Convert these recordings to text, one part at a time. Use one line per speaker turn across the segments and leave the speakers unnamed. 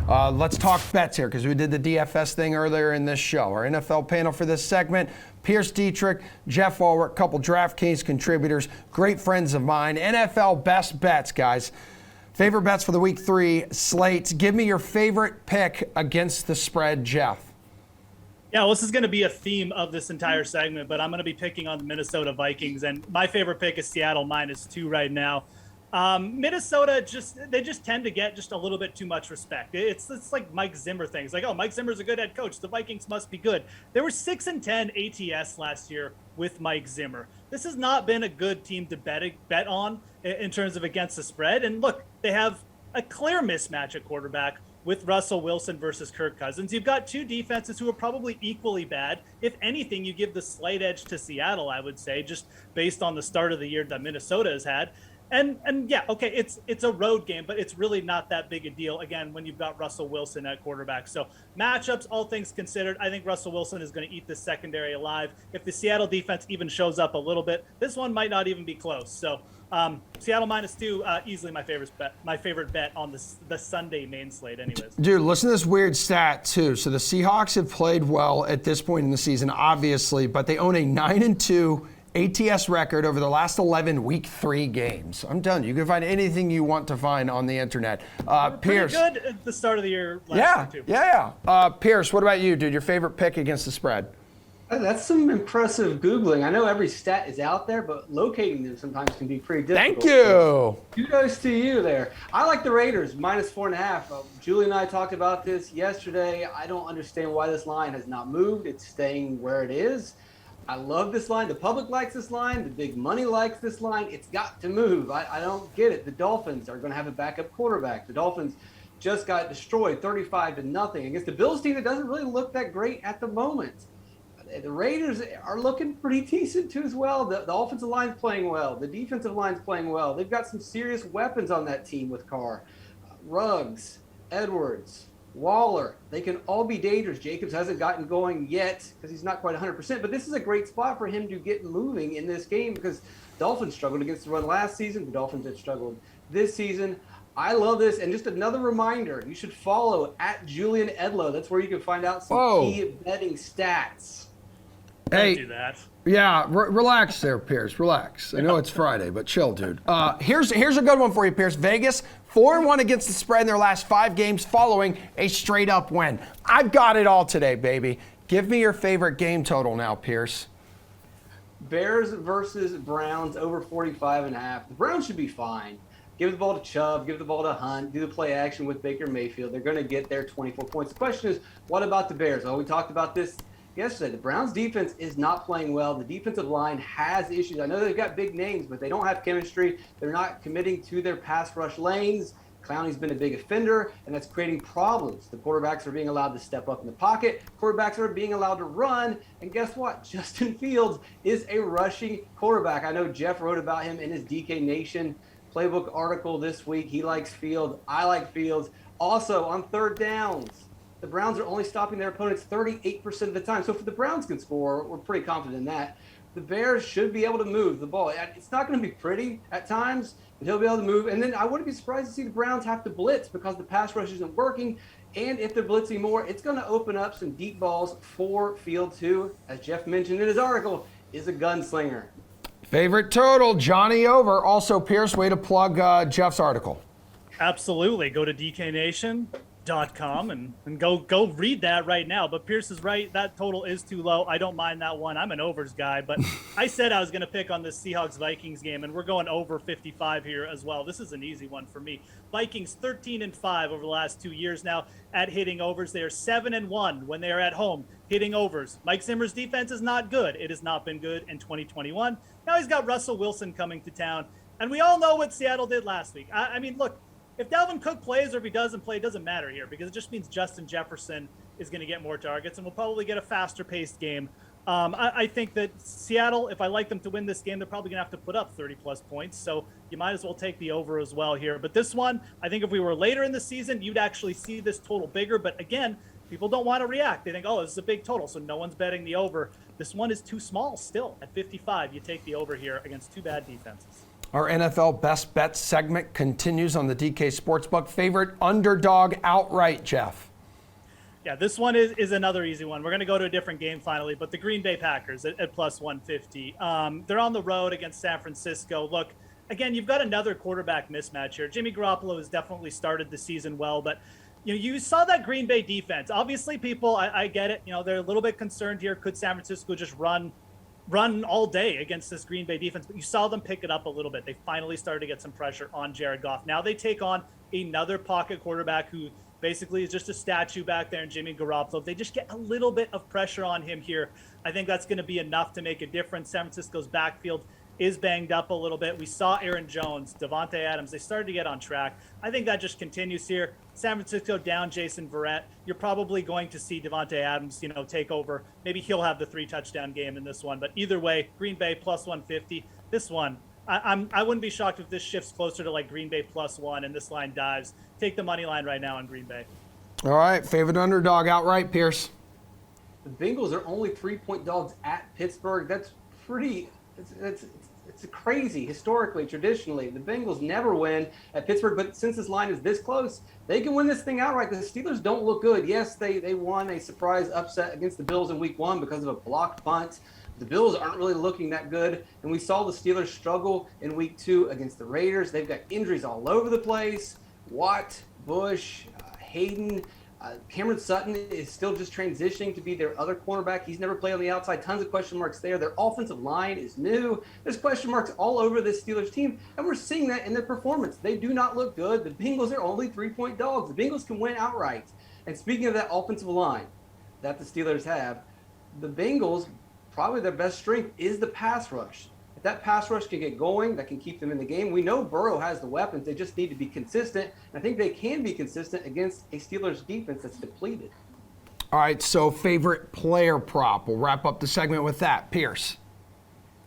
Let's talk bets here because we did the DFS thing earlier in this show. Our NFL panel for this segment, Pearce, Detrich, Geoff, Ulrich, a couple DraftKings contributors, great friends of mine. NFL best bets, guys. Favorite bets for the Week 3 slates. Give me your favorite pick against the spread, Geoff.
Yeah, well, this is going to be a theme of this entire segment, but I'm going to be picking on the Minnesota Vikings, and my favorite pick is Seattle -2 right now. Minnesota they just tend to get just a little bit too much respect. It's like Mike Zimmer things, like, oh, Mike Zimmer's a good head coach, the Vikings must be good. They were 6-10 ATS last year with Mike Zimmer. This has not been a good team to bet on in terms of against the spread. And look, they have a clear mismatch at quarterback with Russell Wilson versus Kirk Cousins. You've got two defenses who are probably equally bad. If anything, you give the slight edge to Seattle, I would say, just based on the start of the year that Minnesota has had. And yeah, okay, it's a road game, but it's really not that big a deal, again, when you've got Russell Wilson at quarterback. So matchups, all things considered, I think Russell Wilson is going to eat this secondary alive. If the Seattle defense even shows up a little bit, this one might not even be close. So Seattle -2, easily my favorite bet on the Sunday main slate anyways.
Dude, listen to this weird stat too. So the Seahawks have played well at this point in the season, obviously, but they own a 9-2 ATS record over the last 11 Week 3 games. I'm done. You can find anything you want to find on the internet. Pearce.
Pretty good at the start of the year last year too.
Yeah. Pearce, what about you, dude? Your favorite pick against the spread?
That's some impressive Googling. I know every stat is out there, but locating them sometimes can be pretty difficult.
Thank you.
So kudos to you there. I like the Raiders, -4.5. Julie and I talked about this yesterday. I don't understand why this line has not moved. It's staying where it is. I love this line. The public likes this line. The big money likes this line. It's got to move. I don't get it. The Dolphins are going to have a backup quarterback. The Dolphins just got destroyed 35-0 against the Bills team that doesn't really look that great at the moment. The Raiders are looking pretty decent too as well. The offensive line's playing well. The defensive line's playing well. They've got some serious weapons on that team with Carr. Ruggs, Edwards, Waller, they can all be dangerous. Jacobs hasn't gotten going yet because he's not quite 100%, but this is a great spot for him to get moving in this game because Dolphins struggled against the run last season. The Dolphins have struggled this season. I love this. And just another reminder, you should follow @Julian Edlow. That's where you can find out some key betting stats.
Hey,
Don't do that.
Yeah, relax there, Pearce. Relax. I know it's Friday, but chill, dude. Here's a good one for you, Pearce. Vegas, 4-1 against the spread in their last 5 games following a straight-up win. I've got it all today, baby. Give me your favorite game total now, Pearce.
Bears versus Browns over 45.5. The Browns should be fine. Give the ball to Chubb, give the ball to Hunt, do the play action with Baker Mayfield. They're going to get their 24 points. The question is, what about the Bears? Oh, we talked about this yesterday. The Browns defense is not playing well. The defensive line has issues. I know they've got big names, but they don't have chemistry. They're not committing to their pass rush lanes. Clowney's been a big offender, and that's creating problems. The quarterbacks are being allowed to step up in the pocket. Quarterbacks are being allowed to run. And guess what? Justin Fields is a rushing quarterback. I know Geoff wrote about him in his DK Nation playbook article this week. He likes Fields. I like Fields. Also, on third downs, the Browns are only stopping their opponents 38% of the time. So if the Browns can score, we're pretty confident in that. The Bears should be able to move the ball. It's not going to be pretty at times, but he'll be able to move. And then I wouldn't be surprised to see the Browns have to blitz because the pass rush isn't working. And if they're blitzing more, it's going to open up some deep balls for Fields, who, as Geoff mentioned in his article, is a gunslinger.
Favorite total, Johnny over. Also, Pearce, way to plug Geoff's article.
Absolutely. Go to DKNation.com and go read that right now. But Pearce is right. That total is too low. I don't mind that one. I'm an overs guy, but I said I was going to pick on this Seahawks-Vikings game, and we're going over 55 here as well. This is an easy one for me. Vikings 13-5 over the last 2 years now at hitting overs. They are 7-1 when they are at home hitting overs. Mike Zimmer's defense is not good. It has not been good in 2021. Now he's got Russell Wilson coming to town, and we all know what Seattle did last week. I mean, look, if Dalvin Cook plays or if he doesn't play, it doesn't matter here because it just means Justin Jefferson is going to get more targets, and we'll probably get a faster-paced game. I think that Seattle, if I like them to win this game, they're probably going to have to put up 30-plus points, so you might as well take the over as well here. But this one, I think if we were later in the season, you'd actually see this total bigger. But again, people don't want to react. They think, oh, this is a big total, so no one's betting the over. This one is too small still. At 55, you take the over here against two bad defenses.
Our NFL Best Bets segment continues on the DK Sportsbook. Favorite underdog outright, Geoff?
Yeah, this one is another easy one. We're going to go to a different game finally, but the Green Bay Packers at plus 150. They're on the road against San Francisco. Look, again, you've got another quarterback mismatch here. Jimmy Garoppolo has definitely started the season well, but you saw that Green Bay defense. Obviously, people, I get it. They're a little bit concerned here. Could San Francisco just run all day against this Green Bay defense? But you saw them pick it up a little bit. They finally started to get some pressure on Jared Goff. Now they take on another pocket quarterback who basically is just a statue back there in Jimmy Garoppolo. They just get a little bit of pressure on him here. I think that's going to be enough to make a difference. San Francisco's backfield is banged up a little bit. We saw Aaron Jones, Devontae Adams. They started to get on track. I think that just continues here. San Francisco down Jason Verrett. You're probably going to see Devontae Adams, take over. Maybe he'll have the 3-touchdown game in this one. But either way, Green Bay plus 150. This one, I wouldn't be shocked if this shifts closer to like Green Bay plus 1 and this line dives. Take the money line right now on Green Bay.
All right, favorite underdog outright, Pearce.
The Bengals are only 3-point dogs at Pittsburgh. That's pretty. It's crazy historically, traditionally. The Bengals never win at Pittsburgh, but since this line is this close, they can win this thing outright. The Steelers don't look good. Yes, they won a surprise upset against the Bills in week 1 because of a blocked punt. The Bills aren't really looking that good, and we saw the Steelers struggle in week 2 against the Raiders. They've got injuries all over the place. Watt, Bush, Hayden, Cameron Sutton is still just transitioning to be their other cornerback. He's never played on the outside. Tons of question marks there. Their offensive line is new. There's question marks all over this Steelers team, and we're seeing that in their performance. They do not look good. The Bengals are only 3-point dogs. The Bengals can win outright. And speaking of that offensive line that the Steelers have, the Bengals, probably their best strength is the pass rush. If that pass rush can get going, that can keep them in the game. We know Burrow has the weapons. They just need to be consistent. And I think they can be consistent against a Steelers defense that's depleted.
All right, so favorite player prop. We'll wrap up the segment with that. Pearce.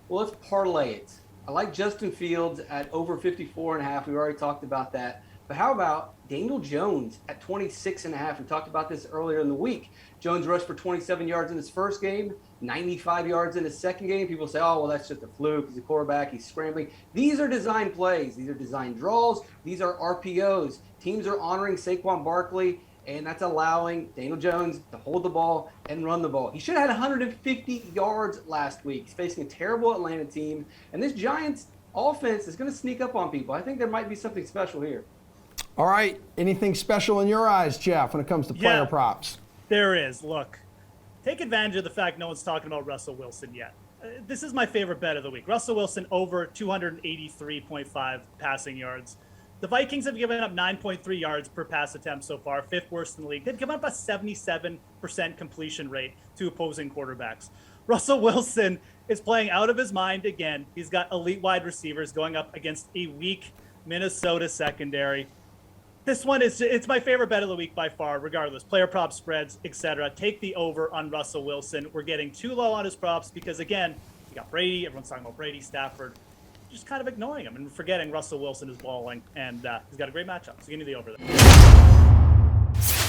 Well, let's parlay it. I like Justin Fields at over 54.5. We already talked about that. But how about Daniel Jones at 26.5? We talked about this earlier in the week. Jones rushed for 27 yards in his first game, 95 yards in his second game. People say, oh, well, that's just a fluke. He's a quarterback. He's scrambling. These are design plays. These are design draws. These are RPOs. Teams are honoring Saquon Barkley, and that's allowing Daniel Jones to hold the ball and run the ball. He should have had 150 yards last week. He's facing a terrible Atlanta team, and this Giants offense is going to sneak up on people. I think there might be something special here.
All right, anything special in your eyes, Geoff, when it comes to player props?
There is. Look, take advantage of the fact no one's talking about Russell Wilson yet. This is my favorite bet of the week. Russell Wilson over 283.5 passing yards. The Vikings have given up 9.3 yards per pass attempt so far, 5th worst in the league. They've given up a 77% completion rate to opposing quarterbacks. Russell Wilson is playing out of his mind again. He's got elite wide receivers going up against a weak Minnesota secondary. This one it's my favorite bet of the week by far, regardless. Player props, spreads, etc. Take the over on Russell Wilson. We're getting too low on his props because, again, you got Brady. Everyone's talking about Brady, Stafford. Just kind of ignoring him and forgetting Russell Wilson is balling, and he's got a great matchup. So give me the over there.